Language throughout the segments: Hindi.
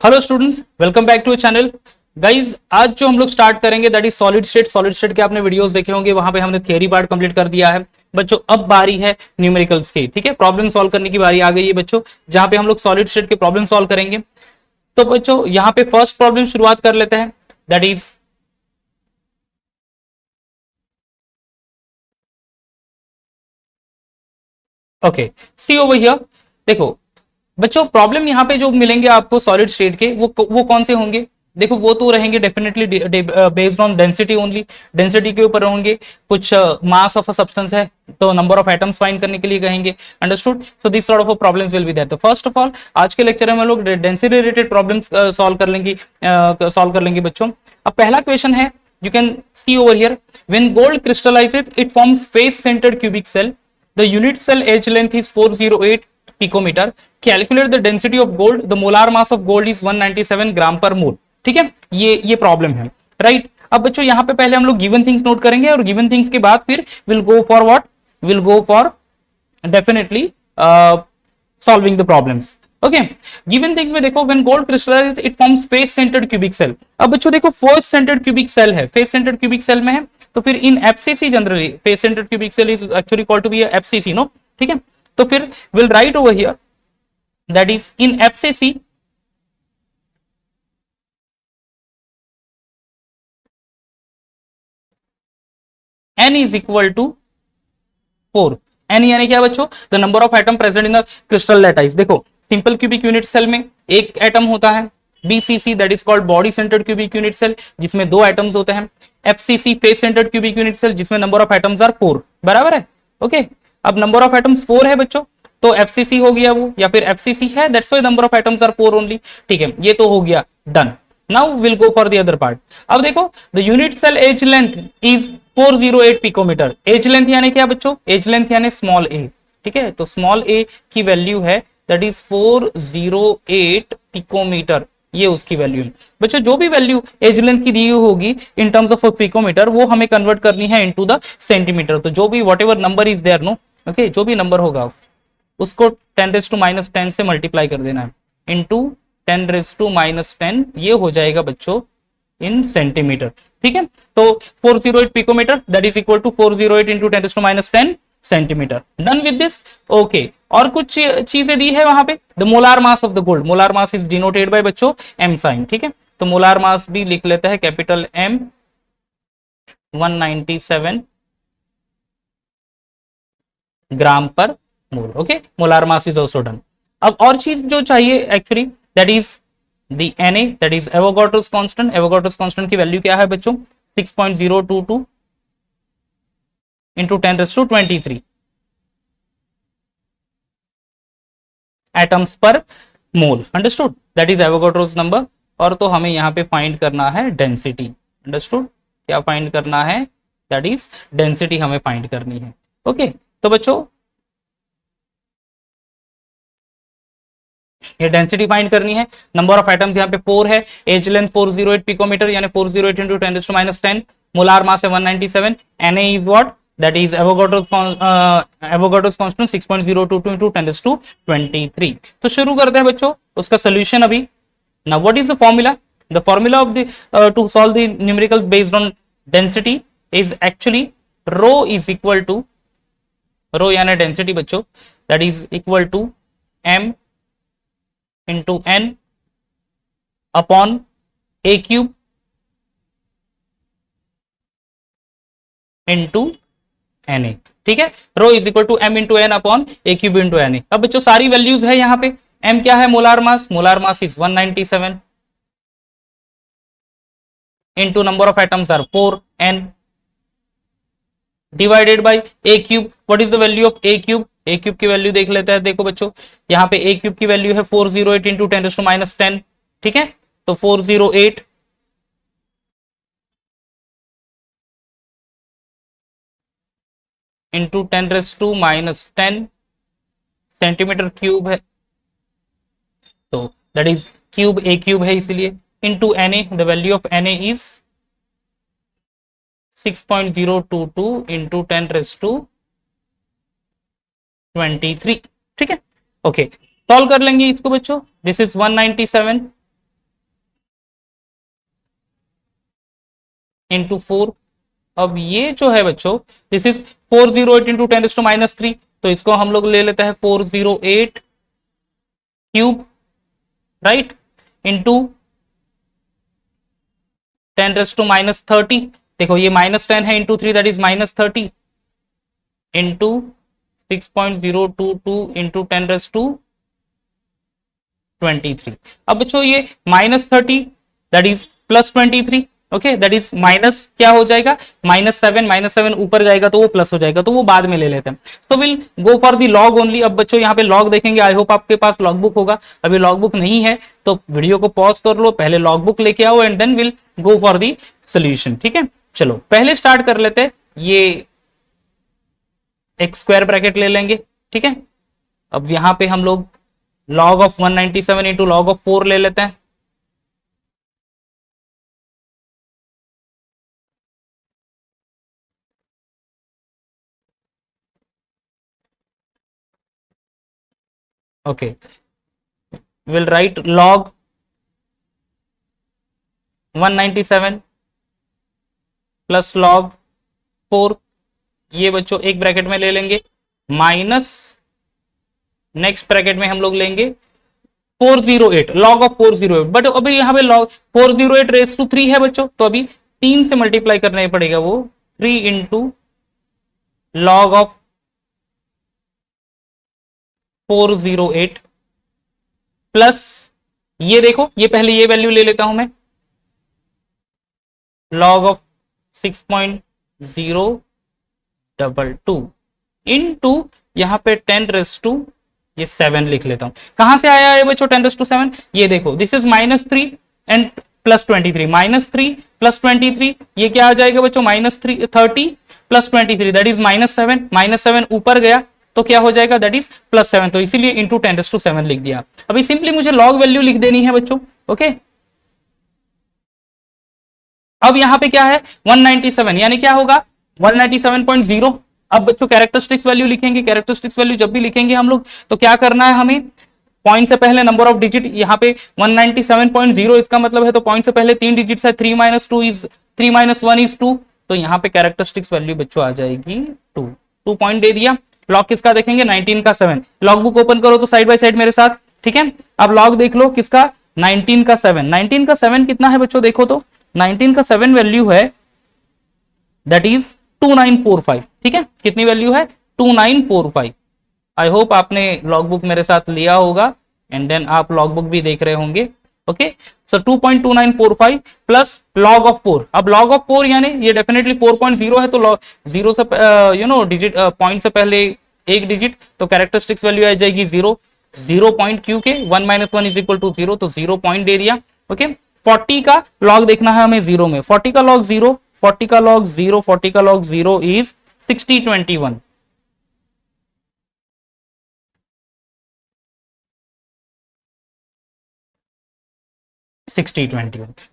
Hello students, welcome back to channel. Guys, आज जो हम लोग स्टार्ट करेंगे दैट इज सॉलिड स्टेट के आपने वीडियोस देखे होंगे, वहां पे हमने थियरी पार्ट कंप्लीट कर दिया है बच्चों। अब बारी है न्यूमेरिकल्स की, ठीक है, प्रॉब्लम सॉल्व करने की बारी आ गई है बच्चों, जहां पे हम लोग सॉलिड स्टेट के प्रॉब्लम सॉल्व करेंगे। तो बच्चों यहाँ पे फर्स्ट प्रॉब्लम शुरुआत कर लेते हैं, that is okay, see over here. देखो बच्चों, प्रॉब्लम यहाँ पे जो मिलेंगे आपको सॉलिड स्टेट के, वो कौन से होंगे? देखो वो तो रहेंगे definitely based on density only, density के ऊपर होंगे। कुछ मास ऑफ अ सब्सटेंस है तो नंबर ऑफ एटम्स फाइंड करने के लिए कहेंगे। Understood? So this sort of problems will be there. तो फर्स्ट ऑफ ऑल आज के लेक्चर में हम लोग डेंसिटी रिलेटेड प्रॉब्लम्स सॉल्व कर लेंगे बच्चों। अब पहला क्वेश्चन है, you can see over here, when gold crystallises it forms face centred cubic cell, the unit cell edge length is 408 picometer. Calculate the density of gold. The molar mass of gold is 197 gram per मोल। ठीक है, ये प्रॉब्लम है, राइट। अब बच्चों यहाँ पे पहले हम लोग गिवन थिंग्स नोट करेंगे और गिवन थिंग्स के बाद फिर will go for what, will go for definitely solving the problems. Okay, given things में देखो, when gold crystallize it forms face centred cubic cell. अब बच्चों देखो, फेस सेंटर्ड क्यूबिक सेल है, फेस सेंटर्ड क्यूबिक सेल में है, तो फिर in FCC generally face centred cubic cell is actually called to be FCC, no? ठीक है, तो फिर will write over here that is in FCC n is equal to 4। n यानी क्या बच्चों? The number of atom present in the crystal lattice. देखो सिंपल क्यूबिक यूनिट सेल में एक एटम होता है, BCC that is called body centred cubic unit cell, जिसमें दो एटम्स होते हैं। FCC face centred cubic unit cell, जिसमें नंबर ऑफ एटम्स आर 4। बराबर है? ओके, अब नंबर ऑफ एटम्स 4 है बच्चों, तो एफसीसी हो गया वो, या फिर एफसीसी है that's why number of atoms are 4 only. ठीक है, ये तो हो गया done. Now will go for the other part. अब देखो, the unit cell edge length is 408 picometre. Edge length यानी क्या बच्चों? एज लेंथ यानी स्मॉल ए। ठीक है, तो स्मॉल ए की वैल्यू है दैट इज 408 पिकोमीटर, ये उसकी वैल्यू है बच्चों। जो भी वैल्यू एज लेंथ की दी होगी इन टर्म्स ऑफ पिकोमीटर, वो हमें कन्वर्ट करनी है इनटू द सेंटीमीटर। तो जो भी whatever number is there, no, okay, जो भी नंबर होगा उसको 10⁻⁻10 से मल्टीप्लाई कर देना है इनटू 10⁻⁻10, ये हो जाएगा बच्चों इन सेंटीमीटर। ठीक है, तो 408 picometre that is equal to 408 into 10⁻10 centimetre. Done with this. Okay, और कुछ चीजें दी है वहां पे। The molar mass of the gold, molar mass is denoted by बच्चों एम साइन। ठीक है, तो मोलार मास भी लिख लेते हैं capital M, 197 gram per mole. Okay, molar mass is also done. अब और चीज जो चाहिए actually, that is the Na, that is Avogadro's constant. Avogadro's constant की वैल्यू क्या है बच्चों? 6.022 into 10⁻23 atoms per mole. Understood? That is Avogadro's number. और तो हमें यहाँ पे फाइंड करना है डेंसिटी। अंडरस्टूड? क्या फाइंड करना है? दैट इज डेंसिटी हमें फाइंड करनी है। ओके, तो बच्चों ये डेंसिटी फाइंड करनी है। नंबर ऑफ एटम्स यहाँ पे 4 है, एज लेंथ 408 पिकोमीटर यानी 408 इंटू 10⁻10, मोलार मास है 197, Na is what, that is Avogadro's constant 6.022 into 10⁻23। तो शुरू करते हैं बच्चों उसका सोल्यूशन अभी। Now what is the formula? The formula of the to solve the numericals based on density is actually rho is equal to, rho यानी डेंसिटी बच्चों, that is equal to m into n upon a cube into na। ठीक है, rho is equal to m into n upon a cube into na। अब बच्चों सारी वैल्यूज है यहाँ पे। m क्या है? Molar mass, molar mass is 197 into number of atoms are 4, n divided by a cube. What is the value of a cube? a cube की वैल्यू देख लेते हैं। देखो बच्चों, यहाँ पे a क्यूब की वैल्यू है 408 इंटू 10⁻10। ठीक है, तो 408 इंटू 10⁻10 सेंटीमीटर क्यूब है, तो that is cube a cube है इसलिए, into na, the value of na is 6.022 into 10⁻23। ठीक है, ओके, सॉल्व कर लेंगे इसको बच्चों। This is 197 into 4। अब ये जो है बच्चों दिस इज 408 इंटू 10⁻³ तो इसको हम लोग ले लेते हैं 408 क्यूब, राइट, इंटू 10⁻30। देखो ये -10 है into 3 that is -30 into 6.022 into 10⁻23। अब बच्चों ये -30 that is +23, okay, that is minus क्या हो जाएगा, -7 ऊपर जाएगा तो वो प्लस हो जाएगा, तो वो बाद में ले लेते हैं। So will go for the log only. अब बच्चों यहाँ पे लॉग देखेंगे, आई होप आपके पास लॉग बुक होगा, अभी लॉग बुक नहीं है तो वीडियो को पॉज कर लो, पहले लॉग बुक लेके आओ and then will go for the solution, ठीक है। चलो पहले स्टार्ट कर लेते हैं, ये एक स्क्वायर ब्रैकेट ले लेंगे, ठीक है। अब यहां पे हम लोग log of 197 into log of 4 ले लेते हैं। Okay, will write log 197 plus log 4, ये बच्चों एक ब्रैकेट में ले लेंगे, माइनस नेक्स्ट ब्रैकेट में हम लोग लेंगे 408 log ऑफ 408, बट अभी यहाँ पे log 408 रेस टू 3 है बच्चों, तो अभी 3 से मल्टीप्लाई करना पड़ेगा, वो 3 इंटू log ऑफ 408 प्लस ये देखो, ये पहले ये वैल्यू ले लेता हूं मैं, log ऑफ 6.022 इंटू यहाँ पे 10⁻7 लिख लेता हूं। कहां से आया है बच्चों 10⁻7, ये देखो दिस इज -3 एंड +23, -3 +23 ये क्या आ जाएगा बच्चों, -30 +23 दैट इज -7, -7 ऊपर गया तो क्या हो जाएगा, दैट इज +7, तो इसीलिए इंटू 10⁻7 लिख दिया। अभी सिंपली मुझे लॉग वैल्यू लिख देनी है बच्चों, ओके। अब यहां पे क्या है 197, यानी क्या होगा 197.0। अब बच्चों कैरेक्टरिस्टिक्स वैल्यू लिखेंगे, कैरेक्टरिस्टिक्स वैल्यू जब भी लिखेंगे हम लोग तो क्या करना है हमें, पॉइंट से पहले नंबर ऑफ डिजिट, यहाँ पे 197.0 इसका मतलब है तो पॉइंट से पहले 3 डिजिट है, 3 - 2 इज 3 - 1 इज 2, तो यहाँ पे कैरेक्टरिस्टिक्स वैल्यू बच्चों आ जाएगी 2 पॉइंट दे दिया। लॉग किसका देखेंगे 19 का 7, लॉग बुक ओपन करो तो साइड बाय साइड मेरे साथ, ठीक है। अब लॉग देख लो किसका 19 का 7, 19 का 7 कितना है बच्चों, देखो तो 19 का 7 वैल्यू है दैट इज 2945, ठीक है, कितनी वैल्यू है 2945। आई होप आपने लॉग बुक मेरे साथ लिया होगा एंड देन आप लॉग बुक भी देख रहे होंगे, okay. So 2.2945 plus log of 4, अब log ऑफ 4 यानी ये डेफिनेटली 4.0 है, तो जीरो से डिजिट पॉइंट से पहले एक डिजिट, तो कैरेक्टरिस्टिक्स वैल्यू आ जाएगी 0, 0 पॉइंट क्यू के 1 - 1 इज इक्वल टू 0, तो 0 पॉइंट दे दिया, ओके। 40 का लॉग देखना है हमें 0 में, 40 का लॉग 0, 40 का लॉग 0, 40 का लॉग 0 इज 6021,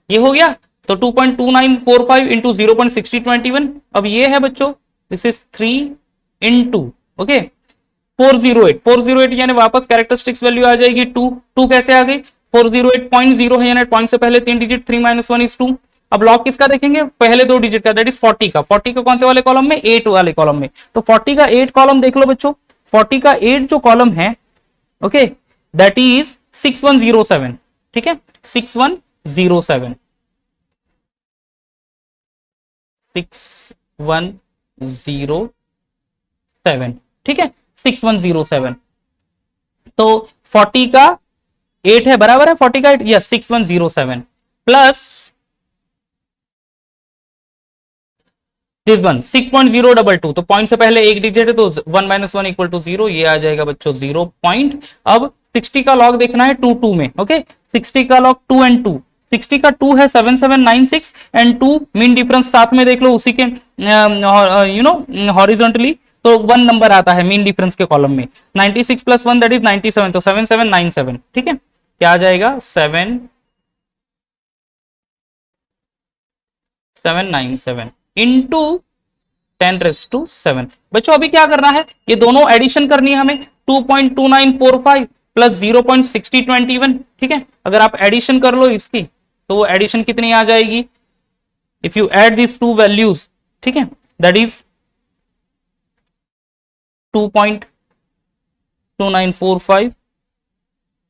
ये हो गया। तो 2.2945 इंटू 0.6021, अब ये है बच्चों दिस इज 3 इंटू, ओके, 408 यानी वापस कैरेक्टरिस्टिक्स वैल्यू आ जाएगी 2 कैसे आ गई, 408.0 है यानी पॉइंट से पहले 3 डिजिट, 3 - 1 इज 2। अब लॉग किसका देखेंगे, पहले 2 डिजिट का दैट इज 40 का, 40 का कौन से वाले कॉलम में, 8 वाले कॉलम में, तो 40 का 8 कॉलम देख लो बच्चों, 40 का 8 जो कॉलम है, ओके, दैट इज 6107, ठीक है, 6107, 6107, ठीक है, 6107, तो 40 का 8 है, बराबर है 40 का 8, यस 6107 प्लस दिस वन 6.022, तो पॉइंट से पहले एक डिजिट है तो 1 - 1 इक्वल टू 0, ये आ जाएगा बच्चों 0 पॉइंट। अब 60 का लॉग देखना है 2 में, ओके, 60 का लॉग 2 and 2, 60 का 2 है 7796 एंड 2 मीन डिफरेंस साथ में देख लो उसी के हॉरिजॉन्टली, तो 1 नंबर आता है मीन डिफरेंस के कॉलम में, 96 + 1 दैट इज 97, तो 7797, ठीक है, क्या आ जाएगा 7797 इंटू 10⁻7। बच्चों अभी क्या करना है, ये दोनों एडिशन करनी है हमें, 2.2945 प्लस 0.6021, ठीक है। अगर आप एडिशन कर लो इसकी तो वो एडिशन कितनी आ जाएगी if you add this two values, ठीक है, दैट इज 2.2945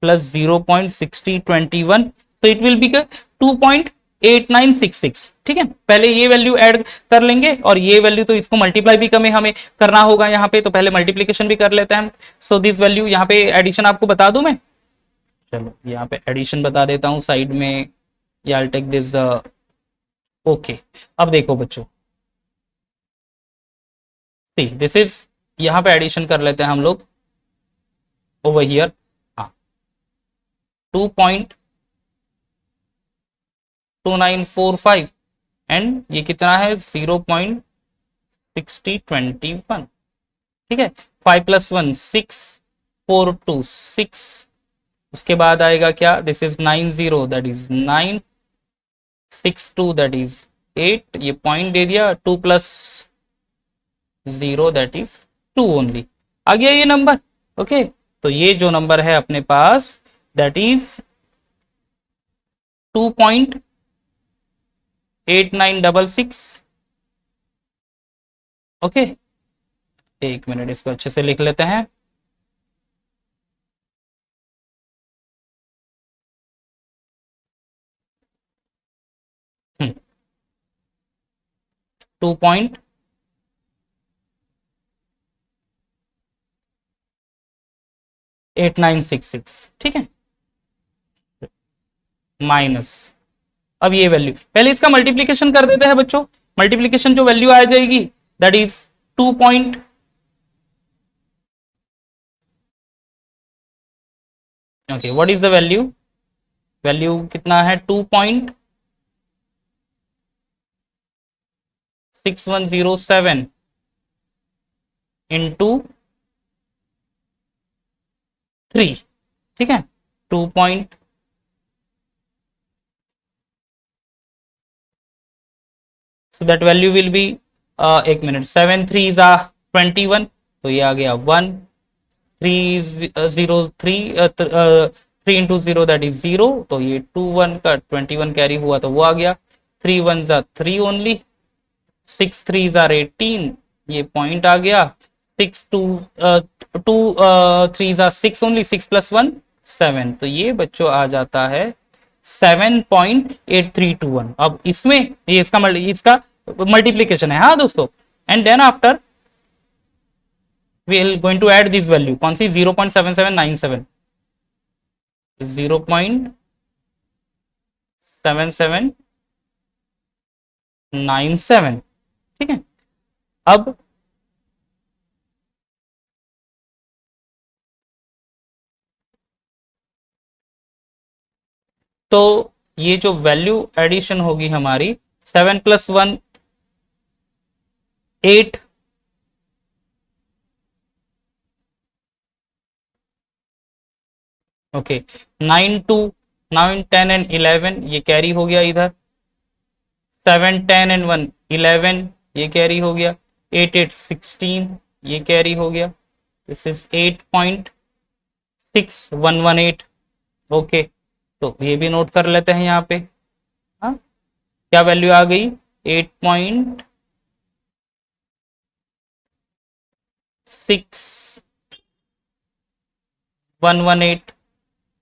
प्लस 0.6021, तो इट विल बी 2.8966, ठीक है। पहले ये वैल्यू ऐड कर लेंगे और ये वैल्यू तो इसको मल्टीप्लाई भी हमें करना होगा यहाँ पे, तो पहले मल्टीप्लीकेशन भी कर लेते हैं। सो दिस वैल्यू यहाँ पे एडिशन आपको बता दूं मैं, चलो यहाँ पे एडिशन बता देता हूँ साइड में, या आई टेक दिस ओके। अब देखो बच्चों, सी दिस इज, यहाँ पे एडिशन कर लेते हैं हम लोग ओवर हियर, हाँ 2.2945 एंड ये कितना है 0.6021, ठीक है। 5 + 1 6, 4 2 6, उसके बाद आएगा क्या, this is 90, that is 9, 62 that is 8, ये पॉइंट दे दिया, 2 + 0 दैट इज 2 ओनली, आ गया ये नंबर, ओके। तो ये जो नंबर है अपने पास दैट इज 2.8966, ओके। एक मिनट इसको अच्छे से लिख लेते हैं, two point eight nine six six, ठीक है, माइनस, अब ये वैल्यू पहले इसका मल्टीप्लीकेशन कर देते हैं बच्चों, मल्टीप्लीकेशन जो वैल्यू आ जाएगी that is 2 point, okay what is the value, value कितना है 2.6107 इंटू 3, ठीक है, 2 point, so that value will be एक मिनट, 7 3 जा 21, तो ये आ गया 1 3 0 3 3 इंटू 0 दैट इज 0, तो ये 2 1 का 21 कैरी हुआ तो वो आ गया, 3 1 जा 3 ओनली, 6 3 जार 18, ये पॉइंट आ गया, 6 2 2 3 जार 6 ओनली, 6 + 1 7, तो ये बच्चों आ जाता है 7.8321। अब इसमें ये इसका मल्टीप्लीकेशन है, हाँ दोस्तों, and then after we will going to add this value, कौन सी 0.7797, 0.7797, ठीक है। अब तो ये जो वैल्यू एडिशन होगी हमारी 7 + 1 8, ओके 9 2 9 10 एंड 11, ये कैरी हो गया इधर, 7 10 एंड 1 11, ये कैरी हो गया, 8 8 16, ये कैरी हो गया, दिस इज 8.6118, ओके। तो ये भी नोट कर लेते हैं यहाँ पे, हाँ क्या वैल्यू आ गई 8.6118,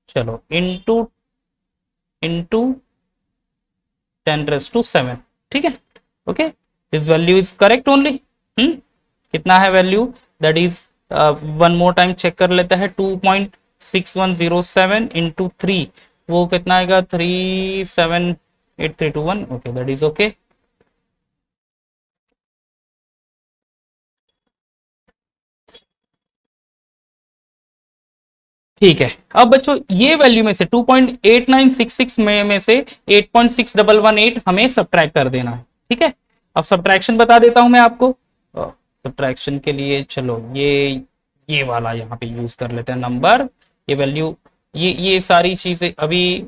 चलो इंटू इंटू 10⁻⁷, ठीक है, okay, this value is correct only, कितना है value, that is one more time check कर लेते हैं, 2.6107 इंटू 3, वो कितना आएगा 378321, ओके दैट इज ओके। ठीक है, अब बच्चों ये वैल्यू में से 2.8966 में से 8.6118 हमें सब्ट्रैक्ट कर देना है, ठीक है। अब सब्ट्रैक्शन बता देता हूं मैं आपको, सब्ट्रैक्शन के लिए चलो ये वाला यहाँ पे यूज कर लेते हैं नंबर, ये वैल्यू, ये सारी चीजें अभी,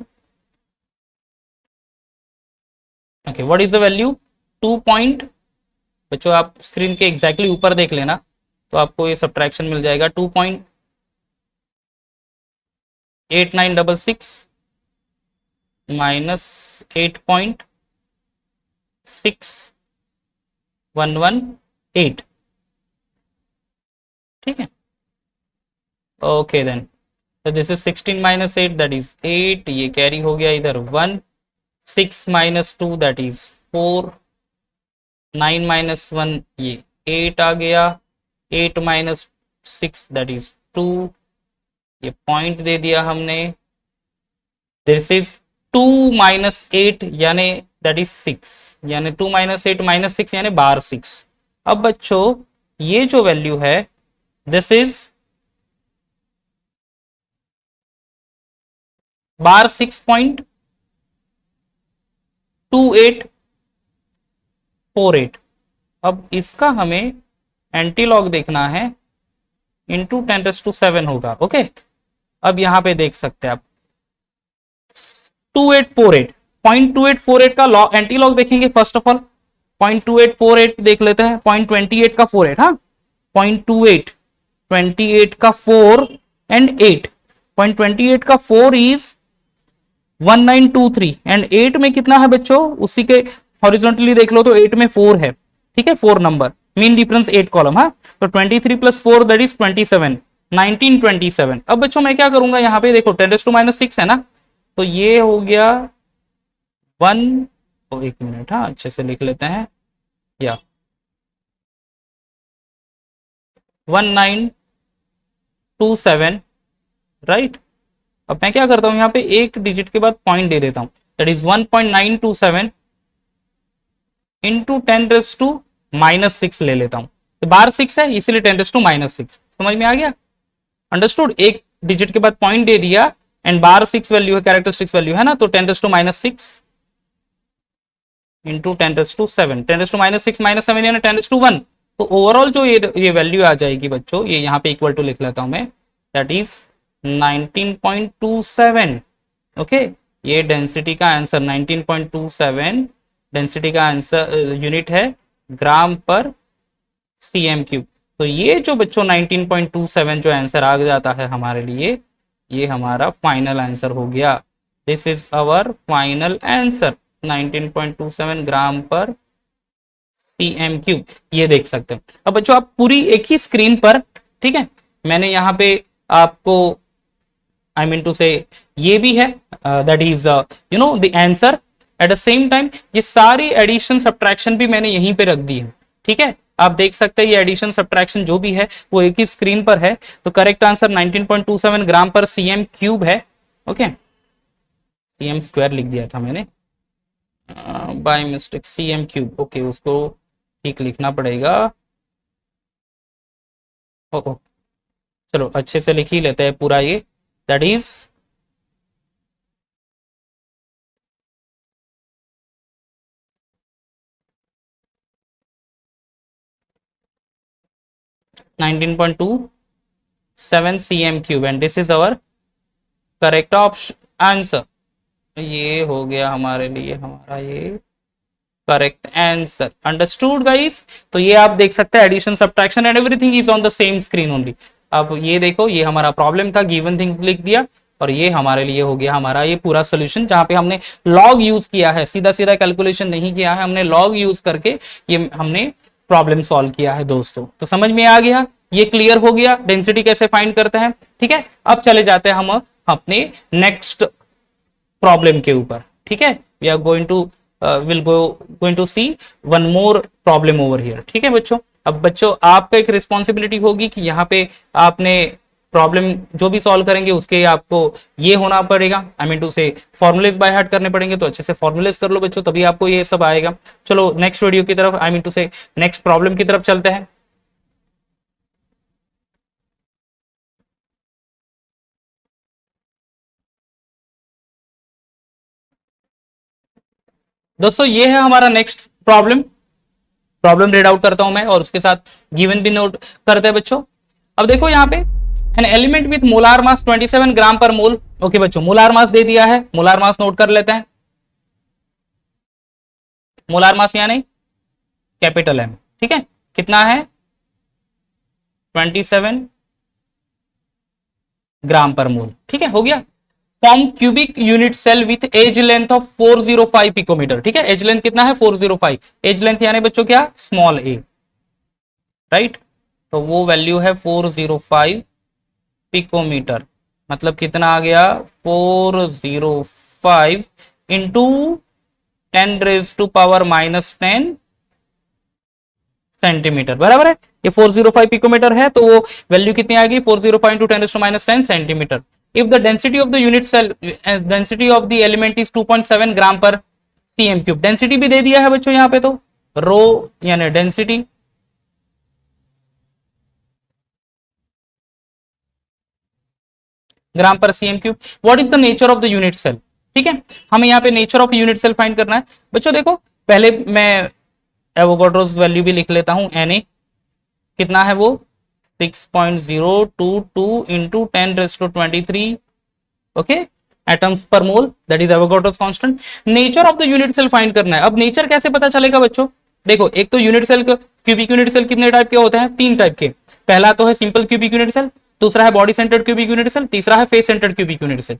okay what is the value 2 point, बच्चों आप स्क्रीन के एग्जैक्टली ऊपर देख लेना तो आपको ये सब्ट्रैक्शन मिल जाएगा, 2.8966 माइनस 6118, ठीक है। ओके देन, तो this is 16 minus 8 that is 8, ये कैरी हो गया इधर 1, 6 माइनस 2 दैट इज 4, 9 माइनस 1 ये 8 आ गया, 8 माइनस 6 दैट इज 2, ये पॉइंट दे दिया हमने। दिस इज 2 माइनस 8 यानी दैट इज 6, यानी 2 माइनस 8 माइनस 6 यानी बार 6। अब बच्चों ये जो वैल्यू है दिस इज बार 6.2848। अब इसका हमें एंटीलॉग देखना है, इंटू 10⁻⁷ होगा। ओके, अब यहां पे देख सकते हैं आप 2848, 0.2848 का लॉग एंटीलॉग देखेंगे। फर्स्ट ऑफ ऑल 0.2848 देख लेते हैं, 0.28 का 48, हाँ 0.28, 28 का 4 एंड 8, 0.28 का 4 इज 1923 एंड 8 में कितना है बच्चों, उसी के हॉरिजॉन्टली देख लो तो 8 में 4 है, ठीक है, 4 नंबर, मीन डिफरेंस 8 कॉलम, हाँ, तो 23 प्लस 4 दैट इज 27, 1927। अब बच्चों मैं क्या करूंगा, यहाँ पे देखो 10⁻⁻6 है ना, तो ये हो गया 1, तो 1 मिनट, हाँ अच्छे से लिख लेते हैं, या 1927, राइट। अब मैं क्या करता हूं, यहाँ पे एक डिजिट के बाद पॉइंट दे देता हूं, दैट इज 1.927 इंटू 10⁻⁻6 ले लेता हूं, तो बार 6 है इसीलिए 10⁻⁻6, समझ में आ गया, अंडरस्टूड। एक डिजिट के बाद पॉइंट दे दिया एंड बार 6 वैल्यू है, कैरेक्टरिस्टिक्स वैल्यू है ना, तो 10⁻⁻6 इंटू 10⁻⁷, 10⁻⁻6 माइनस 7 यानी 10⁻1, तो ओवरऑल जो ये वैल्यू आ जाएगी बच्चों, ये यहाँ पे इक्वल टू लिख लेता हूं मैं, दैट इज 19.27। ओके, ये डेंसिटी का आंसर 19.27 डेंसिटी का आंसर यूनिट है ग्राम पर cm क्यूब। तो ये जो बच्चों 19.27 जो आंसर आ जाता है हमारे लिए, ये हमारा फाइनल आंसर हो गया। This is our final answer 19.27 gram per cm cube, ये देख सकते हैं। अब बच्चों आप पूरी एक ही स्क्रीन पर, ठीक है, मैंने यहाँ पे आपको आई मीन टू से ये भी है, that is you know the answer, at the same time ये सारी एडिशन सब्ट्रैक्शन भी मैंने यहीं पे रख दी है, ठीक है, आप देख सकते हैं ये एडिशन सब्ट्रैक्शन जो भी है वो एक ही स्क्रीन पर है। तो correct answer 19.27 gram per cm cube है। ओके, cm स्क्वायर लिख दिया था मैंने by mistake, cm cube, okay उसको ठीक लिखना पड़ेगा। ओ, चलो अच्छे से लिख ही लेते हैं पूरा ये, that is 19.27 cm cube and this is our correct option answer. ये हो गया हमारे लिए हमारा ये करेक्ट आंसर, अंडरस्टूड गाइस। तो ये आप देख सकते हैं addition subtraction and everything is on the same screen only. अब ये देखो, ये हमारा प्रॉब्लम था, गिवन थिंग्स लिख दिया, और ये हमारे लिए हो गया हमारा ये पूरा सोल्यूशन, जहां पे हमने लॉग यूज किया है, सीधा सीधा कैलकुलेशन नहीं किया है, हमने लॉग यूज करके ये हमने प्रॉब्लम सॉल्व किया है दोस्तों। तो समझ में आ गया, ये क्लियर हो गया डेंसिटी कैसे फाइंड करते हैं, ठीक है। अब चले जाते हैं हम अपने नेक्स्ट प्रॉब्लम के ऊपर, ठीक है। We are going to going to see one more problem over here, ठीक है बच्चों। अब बच्चों आपका एक रिस्पॉन्सिबिलिटी होगी कि यहाँ पे आपने प्रॉब्लम जो भी सॉल्व करेंगे उसके आपको ये होना पड़ेगा, आई मीन टू से फॉर्मुलेज बाय हार्ट करने पड़ेंगे, तो अच्छे से फॉर्मुलेज कर लो बच्चों, तभी आपको ये सब आएगा। चलो नेक्स्ट वीडियो की तरफ, आई मीन टू से नेक्स्ट प्रॉब्लम की तरफ चलते हैं। दोस्तों ये है हमारा next problem, problem read out करता हूं मैं और उसके साथ गिवन भी नोट करते हैं बच्चों। अब देखो यहाँ पे an element with molar mass 27 gram per mole. Okay बच्चों, मोलार मास दे दिया है, मोलार मास नोट कर लेते हैं। मोलार मास यानी कैपिटल एम, ठीक है, कितना है 27 ग्राम पर मोल, ठीक है, हो गया। Form cubic unit cell with edge length of 405 picometre. ठीक है, एज लेंथ कितना है 405, एज लेंथ यानी बच्चों क्या स्मॉल ए, राइट। तो वो वैल्यू है 405 पिकोमीटर, मतलब कितना आ गया 405 इंटू 10⁻⁻10 सेंटीमीटर, बराबर है। ये 405 पिकोमीटर है तो वो वैल्यू कितनी आएगी 405 into 10⁻10 centimetre. If the density of the unit cell, density of the element is 2.7 gram per cm cube. Density भी दे दिया है बच्चों यहाँ पे, तो रो यानी density gram per cm cube. What is the nature of the unit cell. ठीक है, हमें यहाँ पे nature of unit cell find करना है बच्चों। देखो पहले मैं एवोगाड्रोस वैल्यू भी लिख लेता हूं, Na कितना है वो 6.022 into 10⁻23 okay atoms per mole, that is Avogadro's constant. Nature of the unit cell find करना है। अब नेचर कैसे पता चलेगा बच्चों, देखो एक तो unit cell cubic unit cell कितने टाइप के होते हैं, 3 टाइप के। पहला तो है सिंपल क्यूबिक यूनिट सेल, दूसरा है body centred cubic unit cell, तीसरा है face centred cubic unit cell.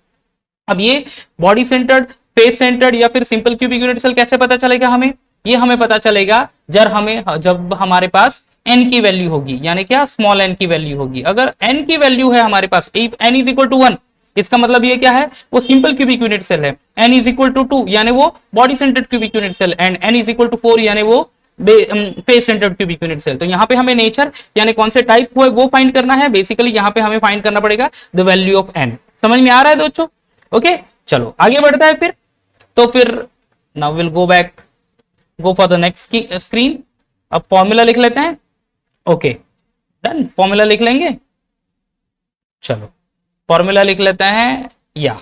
अब ये बॉडी सेंटर्ड, फेस सेंटर्ड या फिर सिंपल क्यूबिक यूनिट सेल कैसे पता चलेगा हमें, ये हमें पता चलेगा जब हमारे पास n की वैल्यू होगी, यानी क्या स्मॉल n की वैल्यू होगी। अगर n की वैल्यू है हमारे पास, if n is equal to 1, इसका मतलब ये क्या है वो सिंपल क्यूबिक यूनिट सेल है। n इज इक्वल टू 2 यानी वो body centred cubic unit cell, and n is equal to 4 यानी वो face centred cubic unit cell. तो यहाँ पे हमें नेचर यानी कौन से टाइप हुए वो फाइंड करना है। बेसिकली यहाँ पे हमें फाइंड करना पड़ेगा द वैल्यू ऑफ n। समझ में आ रहा है दोस्तों, ओके चलो आगे बढ़ता है फिर। तो फिर now will go back, go for the next screen. अब फॉर्मूला लिख लेते हैं, ओके डन, फॉर्मूला लिख लेंगे। चलो फॉर्मूला लिख लेते हैं या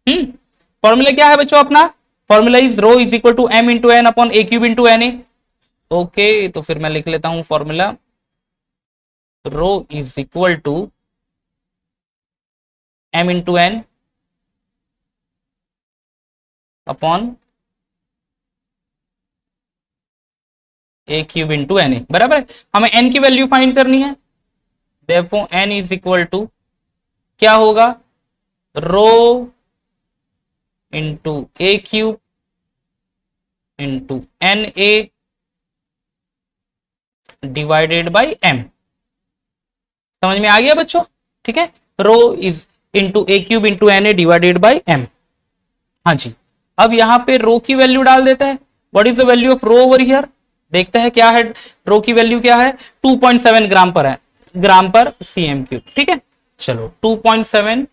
फॉर्मूला क्या है बच्चों अपना, formula is rho is equal to m into N upon a cube into N A. Okay तो फिर मैं लिख लेता हूं formula, rho is equal to m into N upon a cube into N A, बराबर है। हमें n की वैल्यू फाइंड करनी है, देखो n इज इक्वल टू क्या होगा rho into a cube into N A divided by m। समझ में आ गया बच्चों, ठीक है, rho is into a cube into N A divided by m। हाँ जी, अब यहां पे रो की वैल्यू डाल देते हैं। What is the value of rho over here, देखते हैं क्या है, रो की वैल्यू क्या है 2.7 ग्राम पर है, ग्राम पर सीएम क्यूब। ठीक है चलो 2.7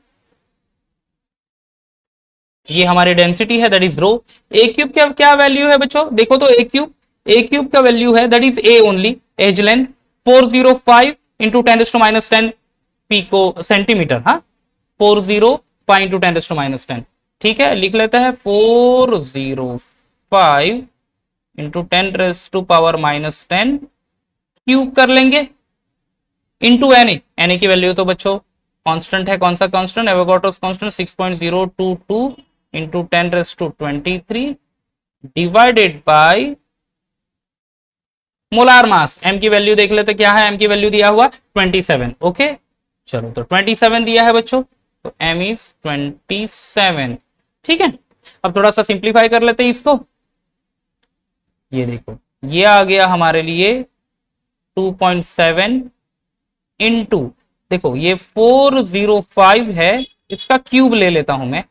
ये हमारी डेंसिटी है, that is rho. A cube क्या वैल्यू है बच्चों, देखो तो ए क्यूब का वैल्यू है that is a only, edge length 405 into 10⁻10 pico centimetre. हाँ 405 इंटू 10⁻10, ठीक है लिख लेते हैं 405 इंटू 10⁻10 क्यूब कर लेंगे इंटू एन ए की वैल्यू तो बच्चों कांस्टेंट है, कौन सा constant, Avogadro's constant 6.022 into 10⁻23 divided by molar mass. M की वैल्यू देख लेते क्या है, एम की वैल्यू दिया हुआ 27। ओके चलो तो 27 दिया है बच्चों, तो एम इज 27। ठीक है, अब थोड़ा सा सिंप्लीफाई कर लेते हैं इसको। ये देखो ये आ गया हमारे लिए 2.7 इंटू, देखो ये 405 है, इसका क्यूब ले लेता हूं मैं,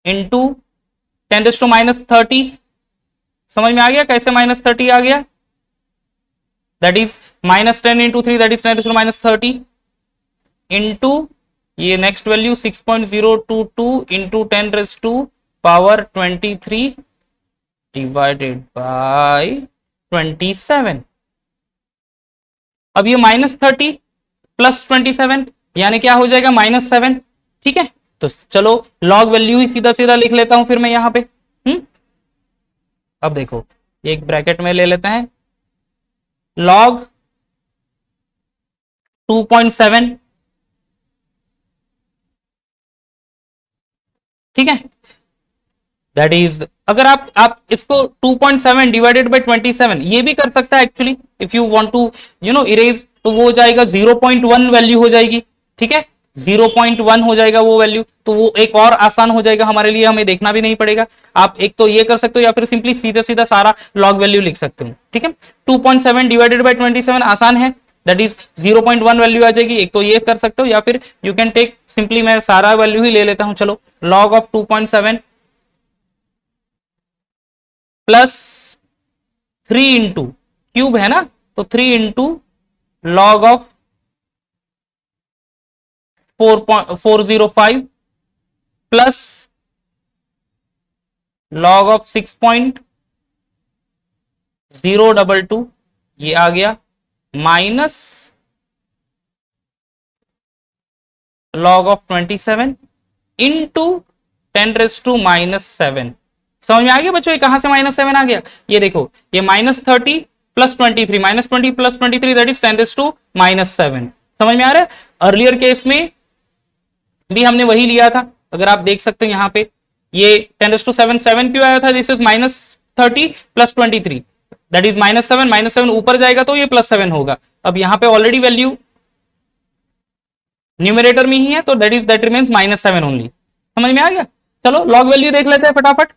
इंटू 10⁻30। समझ में आ गया कैसे -30 आ गया, that is -10 into 3 that is 10⁻30 into ये next value 6.022 into 10⁻23 divided by 27। अब ये -30 प्लस 27 यानी क्या हो जाएगा -7। ठीक है तो चलो लॉग वैल्यू ही सीधा सीधा लिख लेता हूं फिर मैं यहां पे। अब देखो एक ब्रैकेट में ले लेते हैं, लॉग 2.7, ठीक है दैट इज, अगर आप इसको 2.7 डिवाइडेड बाय 27 ये भी कर सकता है actually, if you want to erase, तो वो हो जाएगा 0.1 वैल्यू हो जाएगी। ठीक है 0.1 हो जाएगा वो वैल्यू, तो वो एक और आसान हो जाएगा हमारे लिए, हमें देखना भी नहीं पड़ेगा। आप एक तो ये कर सकते हो या फिर सिंपली सीधा सीधा सारा लॉग वैल्यू लिख सकते हो। ठीक है, 2.7 डिवाइडेड बाई 27 आसान है, दैट इज 0.1 वैल्यू आ जाएगी। एक तो ये कर सकते हो या फिर यू कैन टेक सिंपली, मैं सारा वैल्यू ही ले लेता हूं, चलो log of 2.7 plus 3 into cube है ना, तो 3 into log of 405 plus log of 6.022, ये आ गया, माइनस लॉग ऑफ 27 इंटू 10⁻⁻7। समझ में आ गया बच्चों, ये कहां से -7 आ गया, ये देखो, ये -30 प्लस 23, -20 प्लस 23 दैट इज 10⁻⁻7। समझ में आ रहा है। अर्लियर केस में भी हमने वही लिया था, अगर आप देख सकते हैं यहाँ पे, ये 10⁻7 7 क्यों आया था, this is -30 plus 23 that is -7, -7 ऊपर जाएगा तो ये +7 होगा। अब यहाँ पे ऑलरेडी वैल्यू न्यूमरेटर में ही है, तो दैट रिमेन्स -7 ओनली। समझ में आ गया। चलो लॉग वैल्यू देख लेते हैं फटाफट।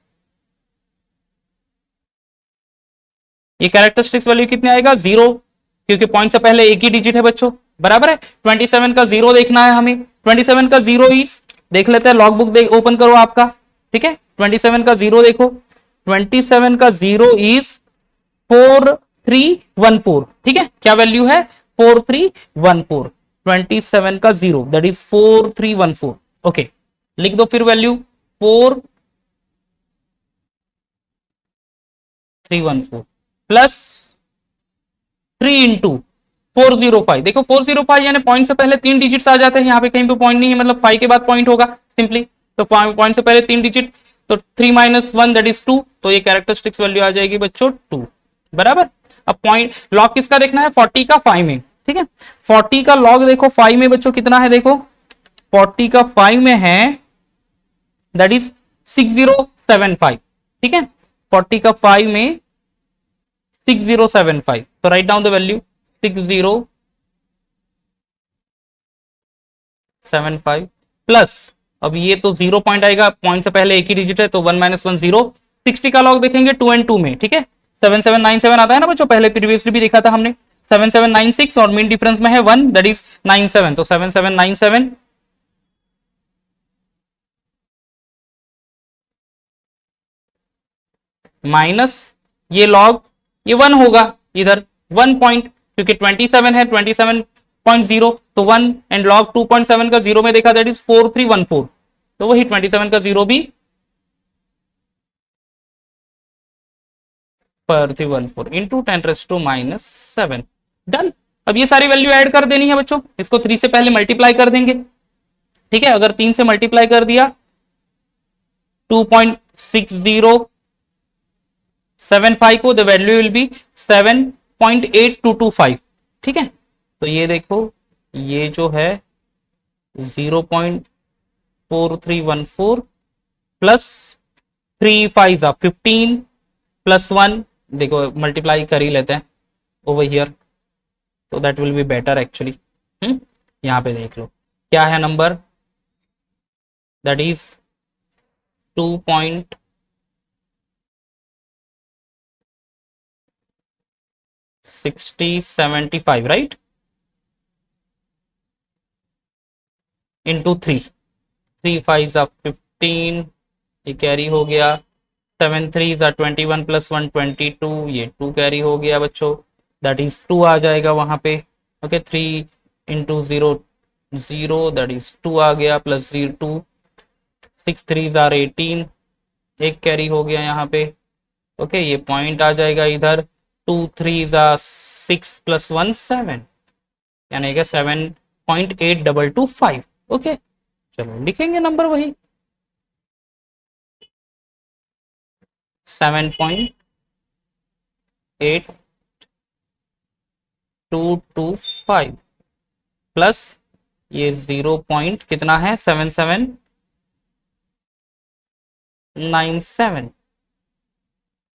ये कैरेक्टरिस्टिक्स वैल्यू कितने आएगा, 0, क्योंकि पॉइंट से पहले एक ही डिजिट है बच्चों, बराबर है। 27 का 0 देखना है हमें, 27 का 0 इज, देख लेते हैं, लॉग बुक ओपन करो आपका। ठीक है, 27 का 0 देखो, 27 का 0 इज 4314। ठीक है, क्या वैल्यू है, 4314। 27 का 0 दैट इज 4314। ओके, लिख दो फिर वैल्यू 4314 प्लस 3 इंटू 405। देखो 405 यानी पॉइंट से पहले 3 डिजिट्स आ जाते हैं, यहाँ पे कहीं पे पॉइंट नहीं है, मतलब 5 के बाद पॉइंट होगा सिंपली, तो पॉइंट से पहले 3 डिजिट, तो 3 - 1 दैट इज 2, तो ये कैरेक्टरिस्टिक्स वैल्यू आ जाएगी बच्चों 2, बराबर। अब पॉइंट लॉग किसका देखना है, 40 का 5 में। ठीक है, 40 का लॉग देखो 5 में बच्चों कितना है, देखो 40 का 5 में है दैट इज 6075। ठीक है, 40 का 5 में 6075, तो write down the value 6075 plus, अब ये तो 0 पॉइंट आएगा, पॉइंट से पहले एक ही डिजिट है, तो 1 - 1 0। 60 का लॉग देखेंगे 2 and 2 में। ठीक है, 7797 आता है ना बच्चों, पहले प्रीवियसली भी देखा था हमने, 7796 और मीन डिफरेंस में है 1 दैट इज 97, तो 7797 माइनस ये लॉग, ये 1 होगा इधर 1 पॉइंट, क्योंकि 27 है, 27.0, तो 1 एंड लॉग 2.7 का 0 में देखा दैट इज 4314, तो वही 27 का 0 भी 4314 इंटू 10⁻⁻7। डन। अब ये सारी वैल्यू ऐड कर देनी है बच्चों, इसको 3 से पहले मल्टीप्लाई कर देंगे। ठीक है, अगर 3 से मल्टीप्लाई कर दिया 2.6075 को, द वैल्यू विल बी 7.8225। ठीक है, तो ये देखो, ये जो है 0.4314 प्लस 3 5 15 प्लस 1, देखो मल्टीप्लाई कर ही लेते हैं ओवर हियर, तो that will be better actually. यहां पे देख लो क्या है number, that is 2.6075 right, into 3, 3 5 15, ये कैरी हो गया, 7 3 21 प्लस 1 22, ये 2 कैरी हो गया बच्चों, दैट इज 2 आ जाएगा वहां पे। ओके, 3 इंटू 0 0 दैट इज 2 आ गया, प्लस 0 2, 6 3 18, एक कैरी हो गया यहाँ पे। ओके, ये पॉइंट आ जाएगा इधर, 2 3 6 प्लस 1 7, यानी कि 7.8225। ओके, चलो लिखेंगे नंबर वही 7.8225 प्लस ये 0 पॉइंट कितना है 7797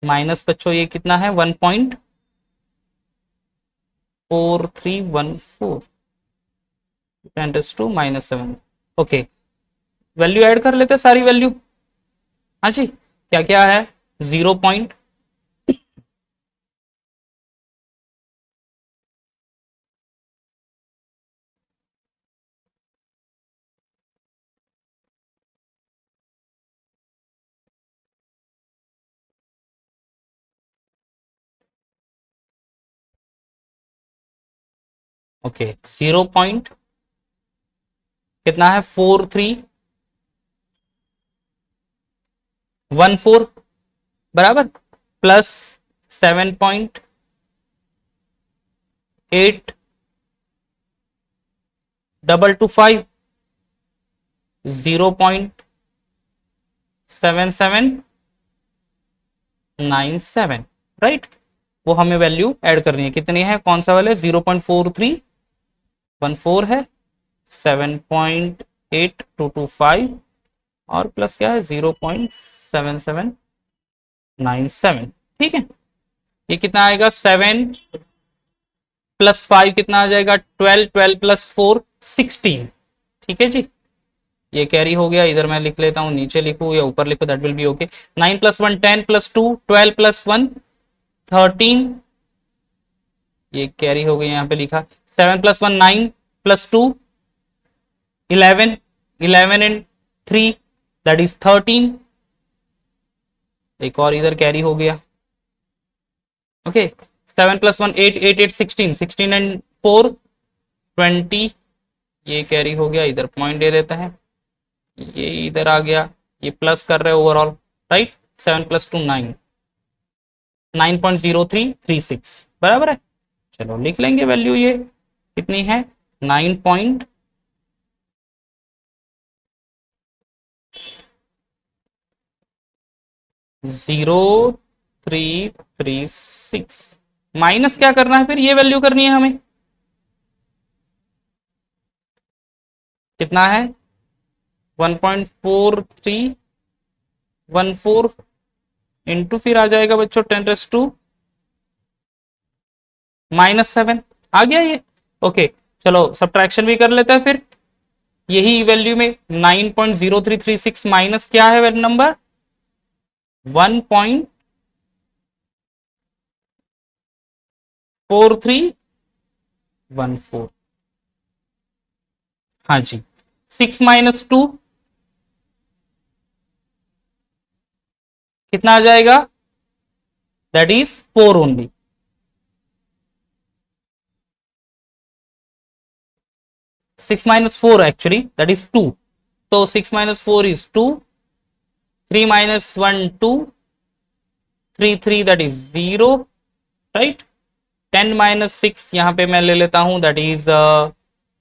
माइनस बच्चों ये कितना है 1.4314। 10⁻⁻7। ओके, वैल्यू ऐड कर लेते हैं सारी वैल्यू। हाँ जी, क्या क्या है, 0 पॉइंट, ओके 0 पॉइंट कितना है, 4314 बराबर, प्लस 7.8225, 0.7797, राइट। वो हमें वैल्यू ऐड करनी है, कितनी है, कौन सा वाले, 0.4314 है, 7.8225 और प्लस क्या है 0.7797। ठीक है, ये कितना आएगा, 7 + 5 कितना आ जाएगा, 12, 12 + 4 16। ठीक है जी, ये कैरी हो गया, इधर मैं लिख लेता हूँ, नीचे लिखूँ या ऊपर लिखूँ, दैट विल बी ओके। 9 + 1 10 + 2 12 + 1 13, ये कैरी हो गई, यहाँ पे लिखा। 7 + 1 9 + 2 11, 11 and 3 दैट इज 13, एक और इधर कैरी हो गया। ओके, 7 + 1 8 8 8 16, 16 and 4 20, ये कैरी हो गया, इधर पॉइंट दे देता है, ये इधर आ गया, ये प्लस कर रहे हैं ओवरऑल, राइट। 7 + 2 9, 9.0336 बराबर है। चलो लिख लेंगे वैल्यू, ये कितनी है, 9.0336, माइनस क्या करना है, फिर ये वैल्यू करनी है हमें, कितना है, 1.4314 इंटू, फिर आ जाएगा बच्चों 10⁻⁻7, आ गया ये। ओके, चलो सब्ट्रैक्शन भी कर लेते हैं फिर, यही वैल्यू में 9.0336 माइनस क्या है नंबर, 1.4314। हाँ जी, 6 - 2 कितना आ जाएगा, that is 4 only. 6 - 4 actually that is 2, तो 6 - 4 इज 2, 3 - 1 2, 3 3 दैट इज 0, राइट। 10 - 6 यहाँ पे मैं ले लेता हूँ, दैट इज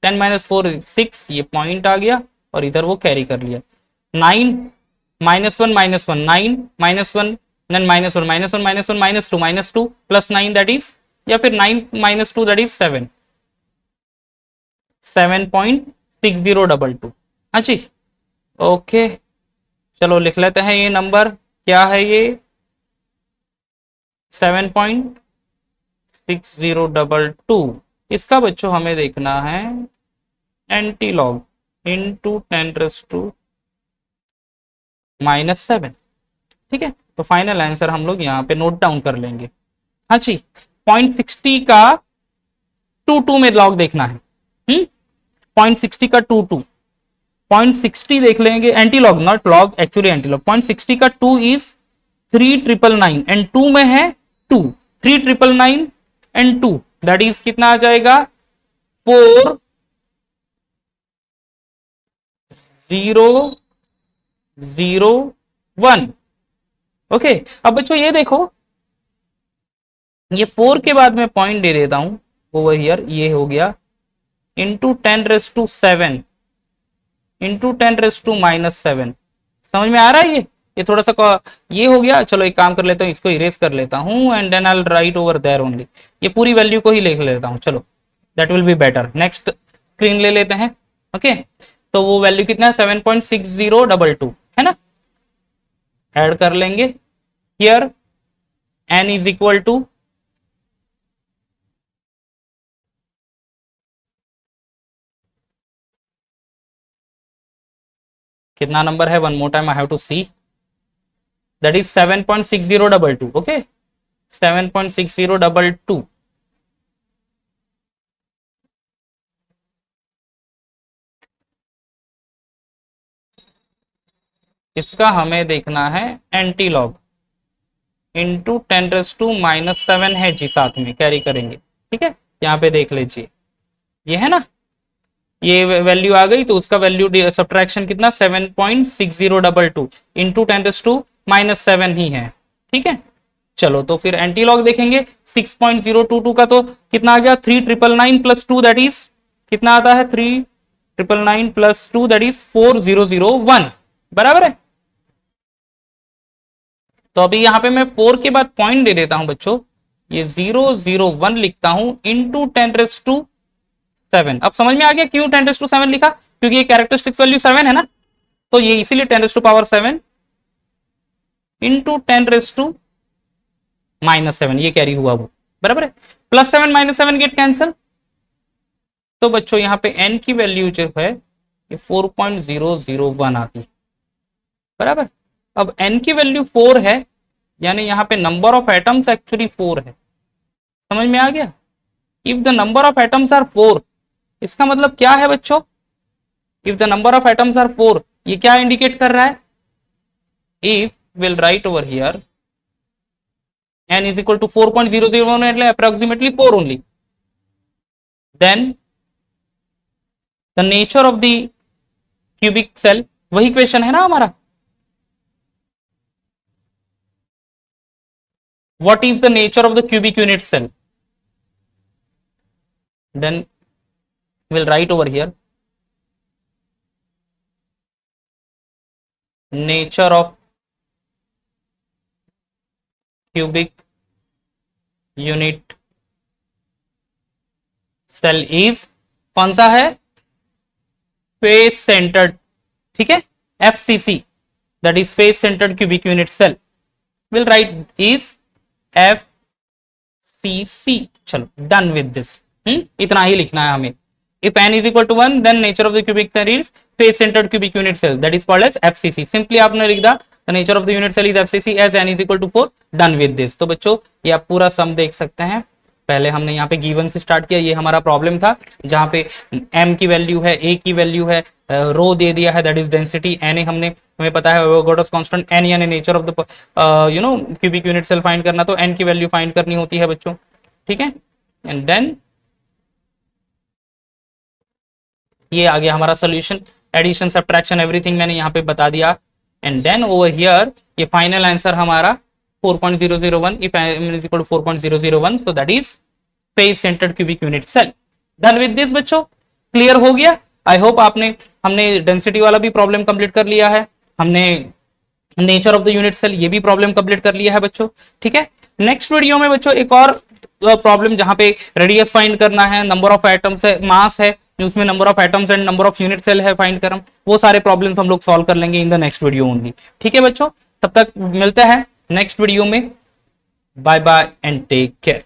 10 - 4 6, ये पॉइंट आ गया और इधर वो कैरी कर लिया। 9 -1 -1 9 -1 देन -1 -1 -1 -2 -2 प्लस 9 दैट इज, या फिर 9 - 2 दैट इज 7, 7.6022। हाँ जी, ओके, चलो लिख लेते हैं ये नंबर, क्या है ये, 7.6022। इसका बच्चों हमें देखना है एंटी लॉग इंटू 10⁻⁻7। ठीक है, तो फाइनल आंसर हम लोग यहाँ पे नोट डाउन कर लेंगे। हाँ जी, 0.60 का 2 में लॉग देखना है, 0.60 का 2 0.60 देख लेंगे, anti log not log, actually anti log. 0.60 का 2 इज 3999 एंड 2 में है 2, 3999 एंड 2 दैट इज कितना आ जाएगा, 4001। ओके, अब बच्चों ये देखो, ये 4 के बाद में पॉइंट दे देता हूं, ओवर हियर ये हो गया, इंटू 10⁻⁷ इंटू 10⁻⁻7। समझ में आ रहा है ये थोड़ा सा ये हो गया। चलो एक काम कर लेता हूँ, इसको इरेज कर लेता हूँ and then I write over there only, ये पूरी वैल्यू को ही लिख लेता हूँ, चलो that will be better. Next screen ले लेते हैं। ओके, तो वो वैल्यू कितना है, 7.6022 है ना, ऐड कर लेंगे here, n is equal to कितना नंबर है, one more time I have to see, that is 7.6022. Okay 7.6022. इसका हमें देखना है एंटी लॉग इंटू 10⁻⁻7 है जी, साथ में कैरी करेंगे। ठीक है, यहाँ पे देख लीजिए, ये है ना, ये वैल्यू आ गई, तो उसका वैल्यू सब्ट्रैक्शन कितना 7.6022 इंटू 10⁻⁻7 ही है। ठीक है, चलो तो फिर एंटी लॉग देखेंगे। 6.022 का तो कितना आ गया, 3,999 प्लस 2 दैट इज कितना आता है, 3,999 प्लस 2 दैट इज 4,001, बराबर है। तो अभी यहां पे मैं 4 के बाद पॉइंट दे देता हूं बच्चों, ये 001 लिखता हूं इंटू 10⁻7। अब समझ में आ गया क्यों 10⁻7 लिखा, क्योंकि ये कैरेक्टरिस्टिक्स वैल्यू 7 है ना, तो ये इसीलिए 10⁻7 इंटू 10⁻7 ये कैरी हुआ वो, बराबर है। +7 -7 गेट कैंसिल, तो बच्चों यहाँ पे n की वैल्यू जो है ये 4.001 आती, बराबर। अब n की वैल्यू 4 है, यानी यहाँ पे नंबर ऑफ एटम्स एक्चुअली 4 है, समझ में आ गया। If the number of atoms are 4, इसका मतलब क्या है बच्चों, if the number of atoms are 4, ये क्या इंडिकेट कर रहा है, if will write over here n is equal to 4.001 એટલે approximately 4 only, then the nature of the cubic cell, वही क्वेश्चन है ना हमारा, what is the nature of the cubic unit cell, then we'll write over here nature of cubic unit cell is, कौन सा है, फेस सेंटर्ड, ठीक है, FCC, that is face centered cubic unit cell, will write is FCC। चलो डन विद दिस, इतना ही लिखना है हमें। if n is equal to 1 then nature of the cubic cell is face centered cubic unit cell, that is called as FCC। Simply आपने लिख दिया the nature of the unit cell is FCC as n is equal to 4, done with this। तो बच्चों ये आप पूरा सम देख सकते हैं, पहले हमने यहाँ पे गिवन से स्टार्ट किया, ये हमारा प्रॉब्लम था जहाँ पे m की वैल्यू है, a की वैल्यू है, रो दे दिया है दैट इज डेंसिटी, na हमें पता है एवोगाड्रोस कांस्टेंट, n यानी nature of the cubic unit cell find करना, तो n की वैल्यू फाइंड करनी होती है बच्चों। ठीक है, एंड देन ये आ गया हमारा सोल्यूशन, एडिशन सब्ट्रैक्शन एवरीथिंग मैंने यहाँ पे बता दिया, एंड देन ओवर हियर ये फाइनल आंसर हमारा 4.001, if m is equal to 4.001 so that is face centered cubic unit cell। Done with this बच्चों, क्लियर हो गया। आई होप हमने डेंसिटी वाला भी प्रॉब्लम कंप्लीट कर लिया है, हमने nature of the unit cell ये भी प्रॉब्लम कंप्लीट कर लिया है बच्चों। ठीक है, नेक्स्ट वीडियो में बच्चों एक और प्रॉब्लम जहां पे रेडियस फाइंड करना है, नंबर ऑफ एटम्स है, मास है, उसमें number of atoms and number of unit cell है फाइंड करना, वो सारे प्रॉब्लम्स हम लोग सॉल्व कर लेंगे in the next video only. ठीक है बच्चों, तब तक मिलते हैं नेक्स्ट वीडियो में, bye bye and take care.